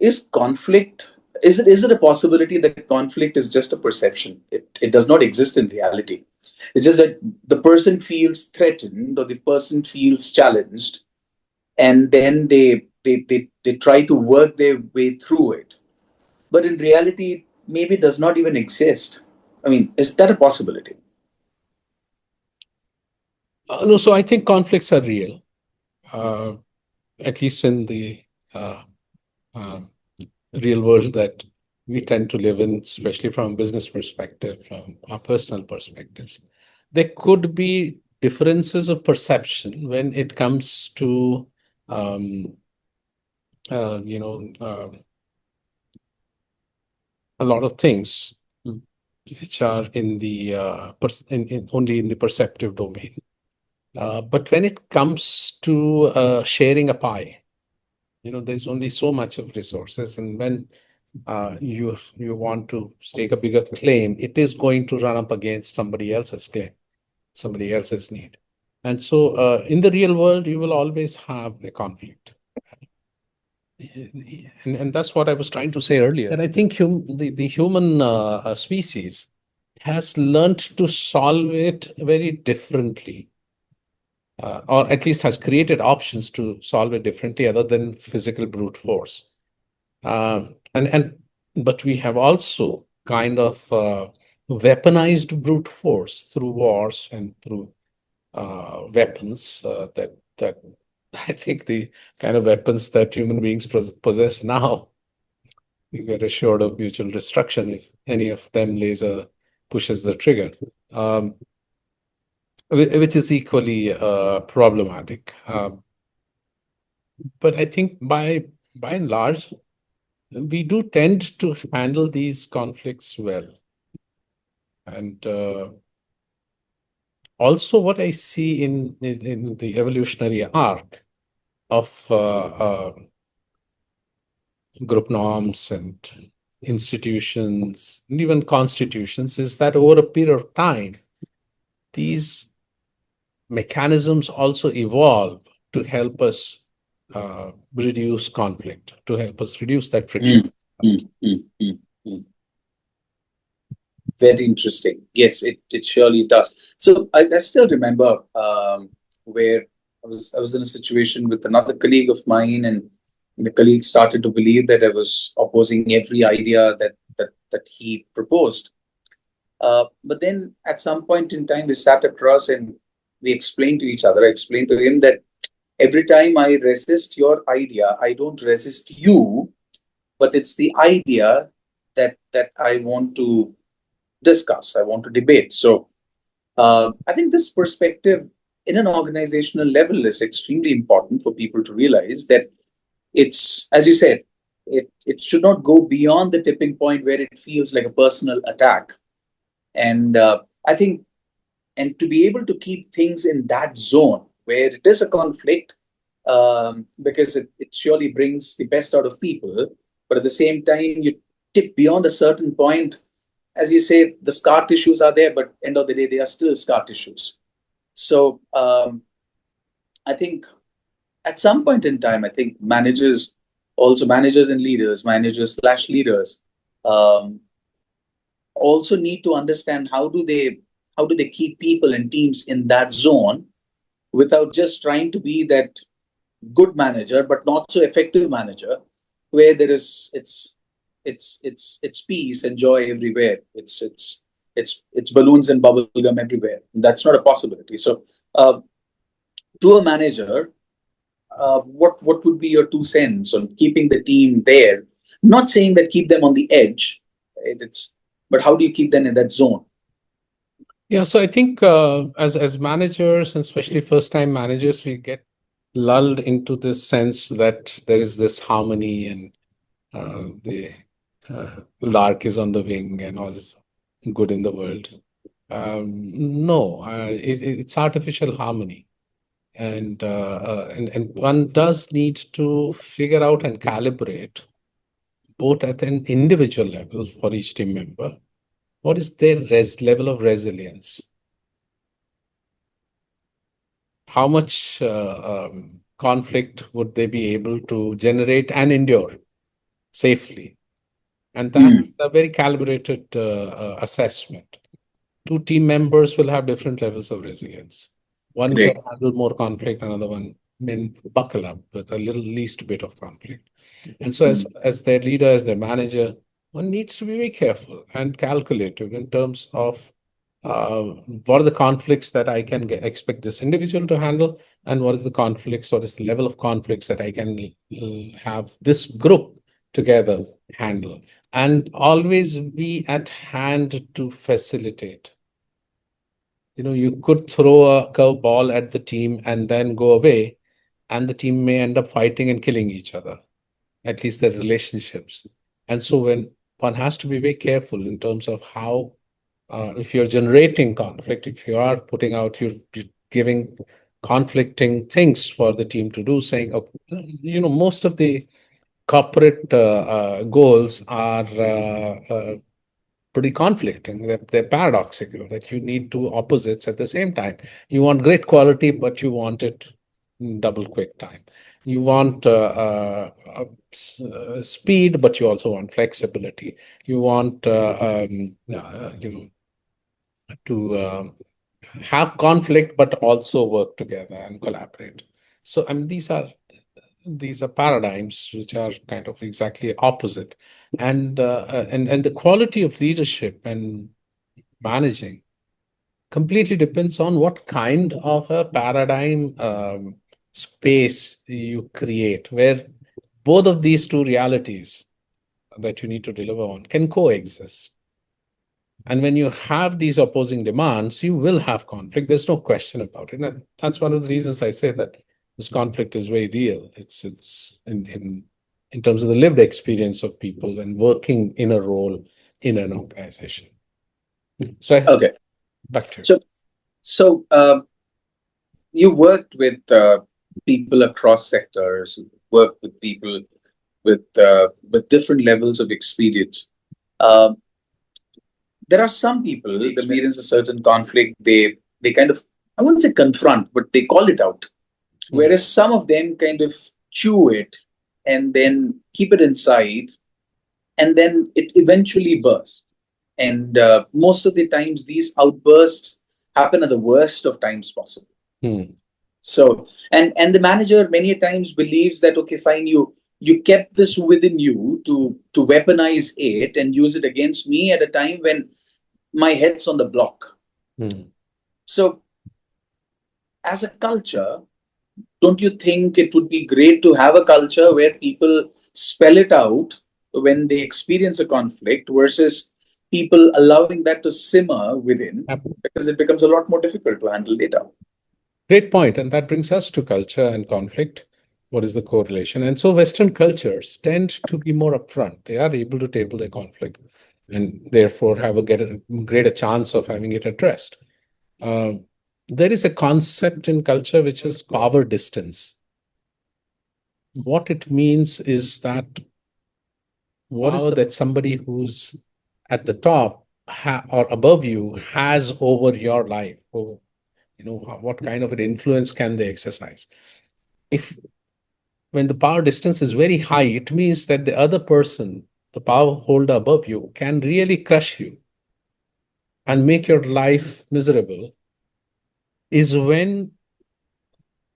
is conflict, is it a possibility that conflict is just a perception? It does not exist in reality. It's just that the person feels threatened or the person feels challenged, and then they try to work their way through it. But in reality, it maybe does not even exist. I mean, is that a possibility? No, so I think conflicts are real, uh, at least in the uh, uh, real world that we tend to live in, especially from a business perspective, from our personal perspectives. There could be differences of perception when it comes to, um, uh, you know, uh, a lot of things which are in the only in the perceptive domain. But when it comes to sharing a pie, there's only so much of resources, and when you want to stake a bigger claim, it is going to run up against somebody else's claim, somebody else's need. And so in the real world, you will always have a conflict. And that's what I was trying to say earlier. And I think the human species has learned to solve it very differently, or at least has created options to solve it differently other than physical brute force. And but we have also kind of weaponized brute force through wars and through weapons that I think the kind of weapons that human beings possess now, we get assured of mutual destruction if any of them pushes the trigger, um, which is equally problematic. But I think by and large, we do tend to handle these conflicts well. And also, what I see in the evolutionary arc of group norms and institutions and even constitutions is that over a period of time, these mechanisms also evolve to help us reduce conflict, to help us reduce that friction. Mm. Very interesting. Yes, it surely does. So I still remember where I was in a situation with another colleague of mine, and the colleague started to believe that I was opposing every idea that he proposed. But then at some point in time, we sat across and we explained to each other. I explained to him that every time I resist your idea, I don't resist you, but it's the idea that I want to discuss, I want to debate. So I think this perspective in an organizational level is extremely important for people to realize that it's, as you said, it should not go beyond the tipping point where it feels like a personal attack. And I think, and to be able to keep things in that zone where it is a conflict, because it surely brings the best out of people, but at the same time, you tip beyond a certain point. As you say, the scar tissues are there, but end of the day, they are still scar tissues. So I think at some point in time, I think managers, also managers and leaders, managers slash leaders, um, also need to understand how do they keep people and teams in that zone without just trying to be that good manager, but not so effective manager, where there is it's peace and joy everywhere. It's balloons and bubble gum everywhere. That's not a possibility. So, uh, to a manager, what would be your 2 cents on keeping the team there? Not saying that keep them on the edge, right? But how do you keep them in that zone? Yeah, so I think as managers, and especially first time managers, we get lulled into this sense that there is this harmony and the lark is on the wing and all is good in the world. No, it's artificial harmony, and one does need to figure out and calibrate both at an individual level for each team member. What is their level of resilience? How much conflict would they be able to generate and endure? safely. And Hmm. that's a very calibrated assessment. Two team members will have different levels of resilience. One can Great. handle more conflict, another one may buckle up with a little least bit of conflict. And so, Hmm. as their leader, as their manager, one needs to be very careful and calculative in terms of uh, what are the conflicts that I can expect this individual to handle, and what is the conflicts, what is the level of conflicts that I can have this group together handle, and always be at hand to facilitate. You could throw a curveball at the team and then go away, and the team may end up fighting and killing each other, at least their relationships. And so, when one has to be very careful in terms of how, if you're generating conflict, if you are putting out, you're giving conflicting things for the team to do, saying, oh, most of the corporate goals are pretty conflicting. They're paradoxical, that you need two opposites at the same time. You want great quality, but you want it in double quick time. You want speed, but you also want flexibility. You want to have conflict, but also work together and collaborate. So, I mean, these are paradigms which are kind of exactly opposite, and the quality of leadership and managing completely depends on what kind of a paradigm space you create, where both of these two realities that you need to deliver on can coexist. And when you have these opposing demands, you will have conflict. There's no question about it. And that's one of the reasons I say that this conflict is very real. It's in terms of the lived experience of people and working in a role in an organization. So Okay. back to you. So you worked with people across sectors, you worked with people with different levels of experience. Um, there are some people who experience a certain conflict. They kind of, I wouldn't say confront, but they call it out. Mm. Whereas some of them kind of chew it and then keep it inside, and then it eventually bursts. And most of the times, these outbursts happen at the worst of times possible. Mm. So, and the manager many times believes that, okay, fine, you kept this within you to weaponize it and use it against me at a time when my head's on the block. Mm. So, as a culture, don't you think it would be great to have a culture where people spell it out when they experience a conflict versus people allowing that to simmer within, Yep. because it becomes a lot more difficult to handle later? Great point. And that brings us to culture and conflict. What is the correlation? And so Western cultures tend to be more upfront. They are able to table their conflict and therefore get a greater chance of having it addressed. Um, there is a concept in culture which is power distance. What it means is that what is that somebody who's at the top or above you has over your life, or what kind of an influence can they exercise? If When the power distance is very high, it means that the other person, the power holder above you, can really crush you and make your life miserable, is when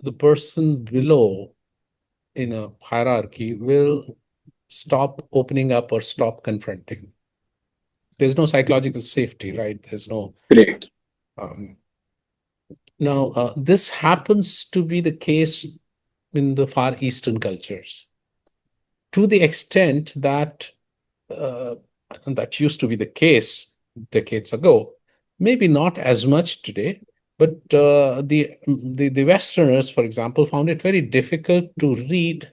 the person below in a hierarchy will stop opening up or stop confronting. There's no psychological safety, right? There's no. Great. Um, Now, this happens to be the case in the Far Eastern cultures to the extent that that used to be the case decades ago. Maybe not as much today, but the Westerners, for example, found it very difficult to read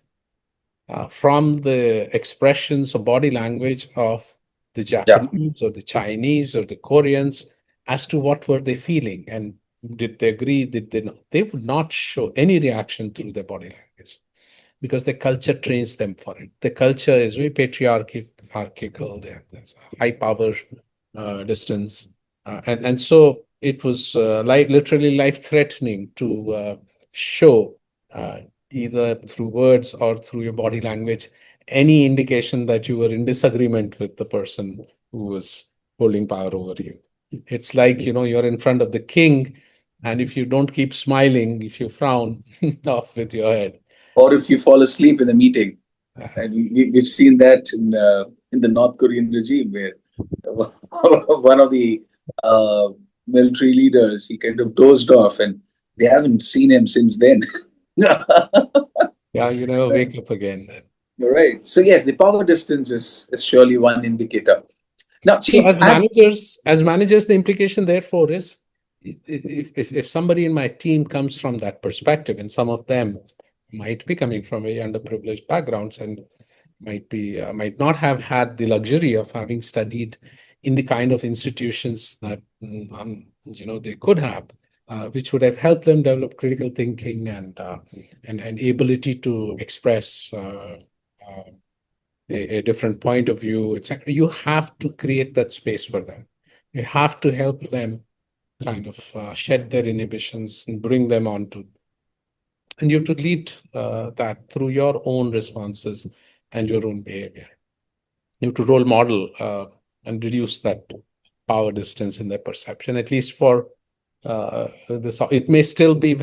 from the expressions of body language of the Yeah. Japanese or the Chinese or the Koreans as to what were they feeling, and did they agree, did they not. They would not show any reaction through their body language because the culture trains them for it. The culture is very patriarchal. There's a high power distance, and so it was like literally life threatening to show uh, either through words or through your body language any indication that you were in disagreement with the person who was holding power over you. It's like, you're in front of the king, and if you don't keep smiling, if you frown off with your head. Or if you fall asleep in a meeting. And we've seen that in the North Korean regime, where one of the uh, military leaders, he kind of dozed off, and they haven't seen him since then. Yeah, you never wake up again then. You're right. So yes, the power distance is surely one indicator. Now, So Chief, as managers, the implication therefore is, if somebody in my team comes from that perspective, and some of them might be coming from very underprivileged backgrounds and might not have had the luxury of having studied in the kind of institutions that they could have, which would have helped them develop critical thinking and ability to express a different point of view, etc. You have to create that space for them. You have to help them kind of shed their inhibitions and bring them onto. And you have to lead that through your own responses and your own behavior. You have to role model and reduce that power distance in their perception, at least for this. It may still be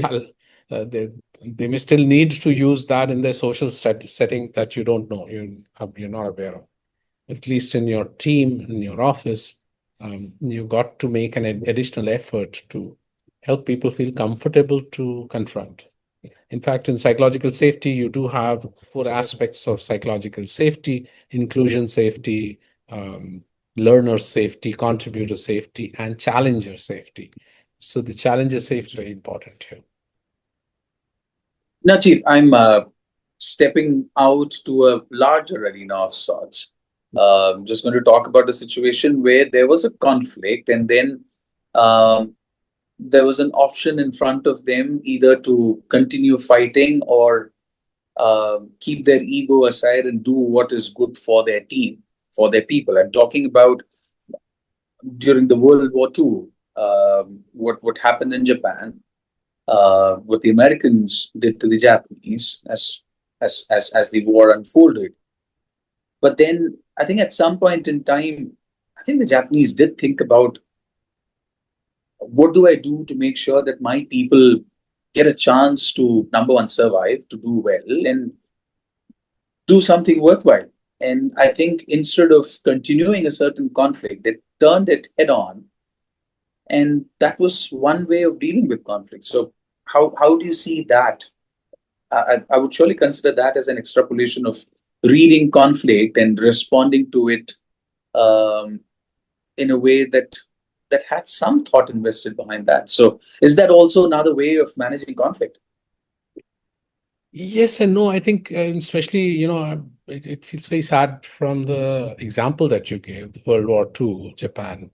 they may still need to use that in their social setting that you don't know, you're not aware of. At least in your team, in your office, you've got to make an additional effort to help people feel comfortable to confront. In fact, in psychological safety, you do have 4 aspects of psychological safety: inclusion safety, learner safety, contributor safety, and challenger safety. So the challenger safety is very important here. now, Chief, I'm stepping out to a larger arena of sorts. Just going to talk about a situation where there was a conflict, and then um, there was an option in front of them, either to continue fighting or keep their ego aside and do what is good for their team, for their people. I'm talking about during the World War II, what happened in Japan, what the Americans did to the Japanese as the war unfolded. But then I think at some point in time, I think the Japanese did think about, what do I do to make sure that my people get a chance to, number one, survive, to do well, and do something worthwhile. And I think instead of continuing a certain conflict, they turned it head on. And that was one way of dealing with conflict. So, how do you see that? I would surely consider that as an extrapolation of reading conflict and responding to it um, in a way that had some thought invested behind that. So, is that also another way of managing conflict? Yes and no. I think, especially, it feels very sad from the example that you gave, World War II, Japan.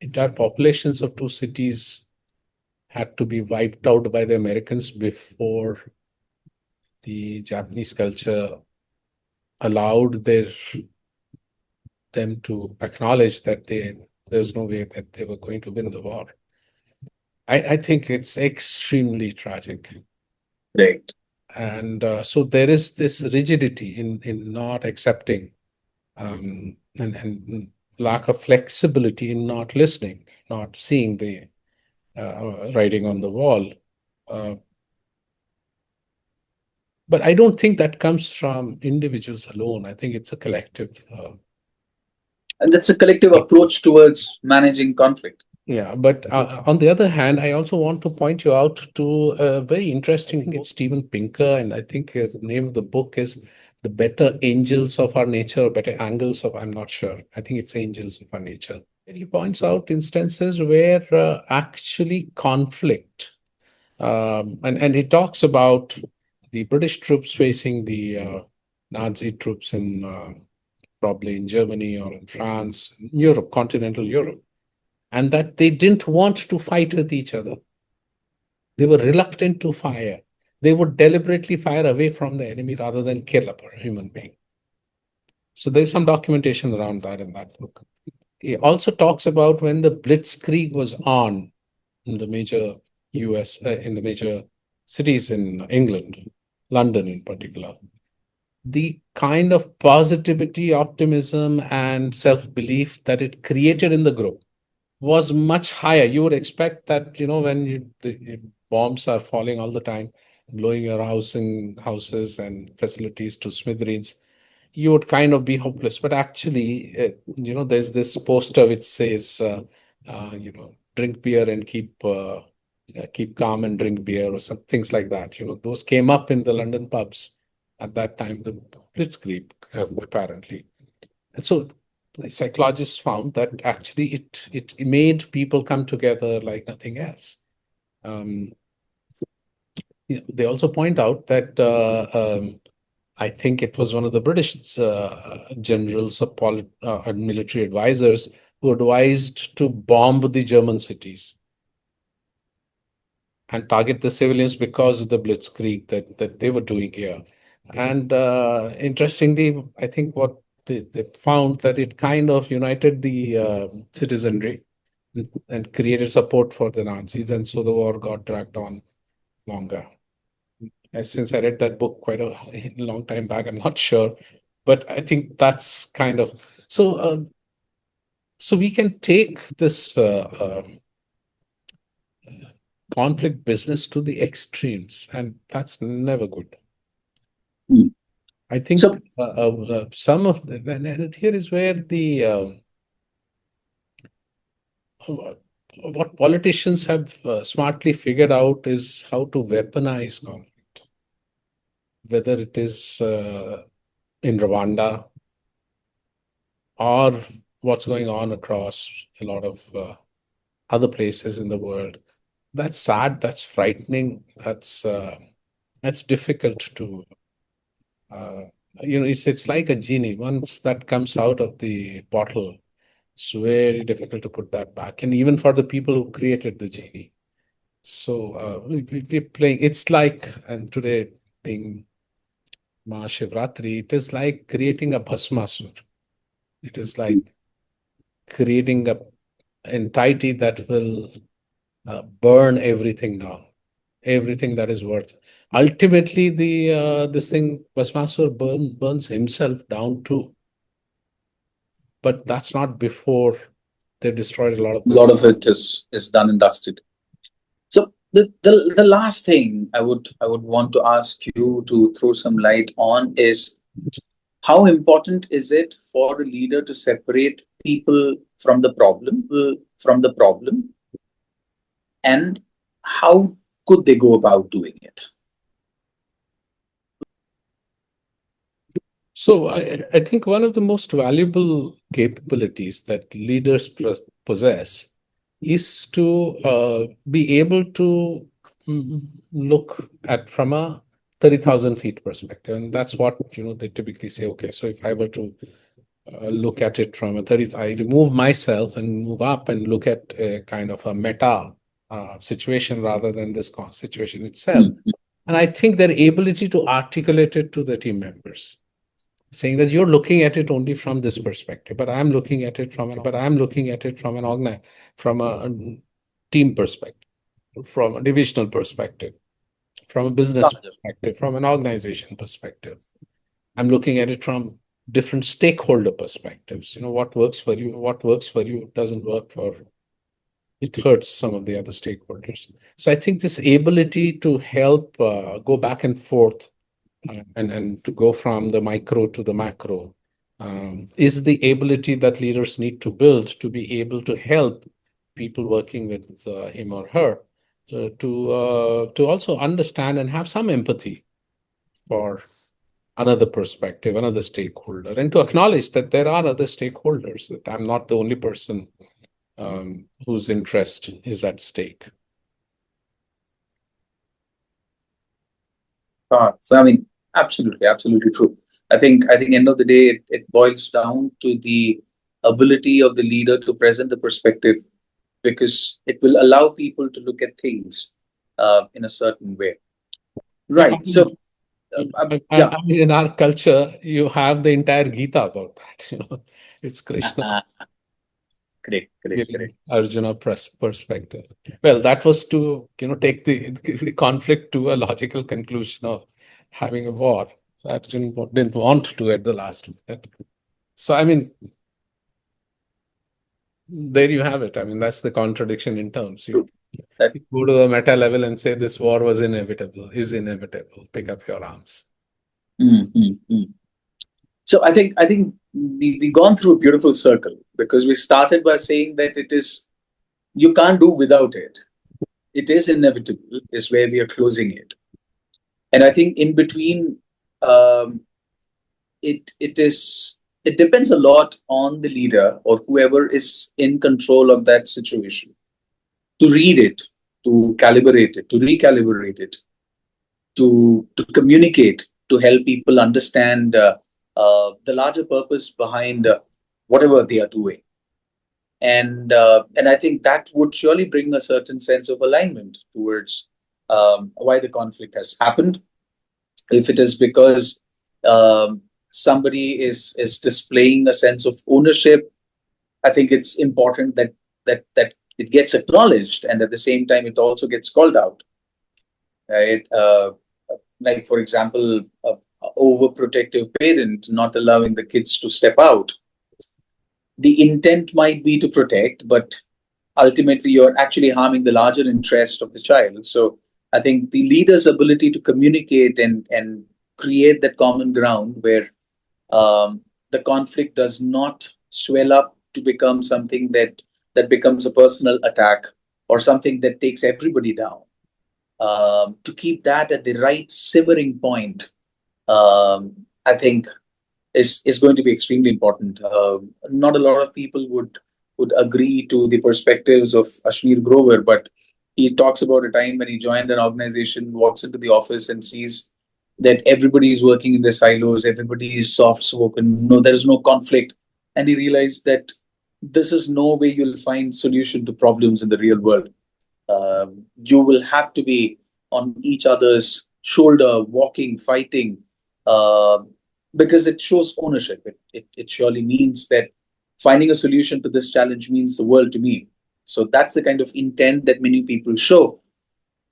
Entire populations of 2 cities had to be wiped out by the Americans before the Japanese culture allowed them to acknowledge that there's no way that they were going to win the war. I think it's extremely tragic. Right. And so there is this rigidity in not accepting, and lack of flexibility in not listening, not seeing the writing on the wall. But I don't think that comes from individuals alone. I think it's a collective. And that's a collective approach towards managing conflict. Yeah, but on the other hand, I also want to point you out to a very interesting thing. It's Steven Pinker, and I think the name of the book is The Better Angels of Our Nature, or Better Angles of, I'm not sure. I think it's Angels of Our Nature. And he points out instances where actually conflict, and he talks about the British troops facing the Nazi troops probably in Germany or in France, Europe, continental Europe, and that they didn't want to fight with each other. They were reluctant to fire. They would deliberately fire away from the enemy rather than kill a human being. So there's some documentation around that in that book. He also talks about when the Blitzkrieg was on in the major US, in the major cities in England, London in particular, the kind of positivity, optimism, and self belief that it created in the group was much higher. You would expect that, when the bombs are falling all the time, blowing your houses and facilities to smithereens, you would kind of be hopeless. But actually, there's this poster which says, drink beer and keep calm and drink beer, or some things like that. Those came up in the London pubs at that time, the Blitzkrieg, apparently. And so the psychologists found that actually it made people come together like nothing else. They also point out that I think it was one of the British generals and military advisors who advised to bomb the German cities and target the civilians because of the blitzkrieg that they were doing here. And interestingly, I think what they found that it kind of united the citizenry and created support for the Nazis. And so the war got dragged on longer. Since I read that book quite a long time back, I'm not sure, but I think that's kind of so. So we can take this conflict business to the extremes, and that's never good. Mm. I think So, some of and here is where what politicians have smartly figured out is how to weaponize conflict, whether it is in Rwanda or what's going on across a lot of other places in the world. That's sad. That's frightening. That's difficult to. It's like a genie. Once that comes out of the bottle, it's very difficult to put that back. And even for the people who created the genie. So we're playing. It's like, and today being Mahashivratri, it is like creating a Bhasmasur. It is like creating a entity that will burn everything down, everything that is worth. Ultimately, the this thing Bhasmasur burns himself down too, but that's not before they've destroyed a lot of. a lot of it is done and dusted. So the last thing I would want to ask you to throw some light on is how important is it for a leader to separate people from the problem, and how could they go about doing it? So I think one of the most valuable capabilities that leaders possess is to be able to look at from a 30,000 feet perspective. And that's what, they typically say, okay, so if I were to look at it from a 30, I remove myself and move up and look at a kind of a meta situation rather than this situation itself. And I think their ability to articulate it to the team members, saying that you're looking at it only from this perspective, but I'm looking at it from from a team perspective, from a divisional perspective, from a business perspective, from an organization perspective. I'm looking at it from different stakeholder perspectives. What works for you doesn't work for, it hurts some of the other stakeholders. So I think this ability to help go back and forth and to go from the micro to the macro is the ability that leaders need to build to be able to help people working with him or her to also understand and have some empathy for another perspective, another stakeholder, and to acknowledge that there are other stakeholders, that I'm not the only person whose interest is at stake. So I mean, absolutely true. I think end of the day, it boils down to the ability of the leader to present the perspective, because it will allow people to look at things in a certain way. Right. So yeah. In our culture, you have the entire Gita about that. It's Krishna. Correct. giving Arjuna perspective. Well, that was to take the conflict to a logical conclusion of having a war. Arjun didn't want to at the last minute. So I mean, there you have it. I mean, that's the contradiction in terms. You go to the meta level and say this war was inevitable, is inevitable. Pick up your arms. So I think we've gone through a beautiful circle, because we started by saying that you can't do without it. It is inevitable, is where we are closing it. And I think in between, it depends a lot on the leader or whoever is in control of that situation to read it, to calibrate it, to recalibrate it, to communicate, to help people understand the larger purpose behind whatever they are doing. And I think that would surely bring a certain sense of alignment towards why the conflict has happened. If it is because somebody is displaying a sense of ownership, I think it's important that it gets acknowledged, and at the same time it also gets called out. Right? Like, for example, a overprotective parent not allowing the kids to step out. The intent might be to protect, but ultimately you're actually harming the larger interest of the child. So I think the leader's ability to communicate and create that common ground where the conflict does not swell up to become something that becomes a personal attack or something that takes everybody down. To keep that at the right simmering point, I think is going to be extremely important. Not a lot of people would agree to the perspectives of Ashmir Grover, but he talks about a time when he joined an organization, walks into the office and sees that everybody is working in their silos, everybody is soft-spoken, no, there is no conflict. And he realized that this is no way you'll find solution to problems in the real world. You will have to be on each other's shoulder, walking, fighting, because it shows ownership. It surely means that finding a solution to this challenge means the world to me. So that's the kind of intent that many people show.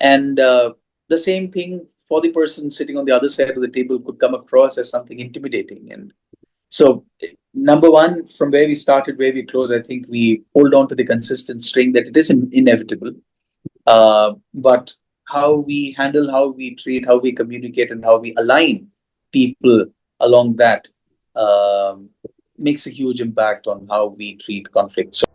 And the same thing for the person sitting on the other side of the table could come across as something intimidating. And so, number one, from where we started, where we close, I think we hold on to the consistent string that it is inevitable. But how we handle, how we treat, how we communicate, and how we align people along that makes a huge impact on how we treat conflict. So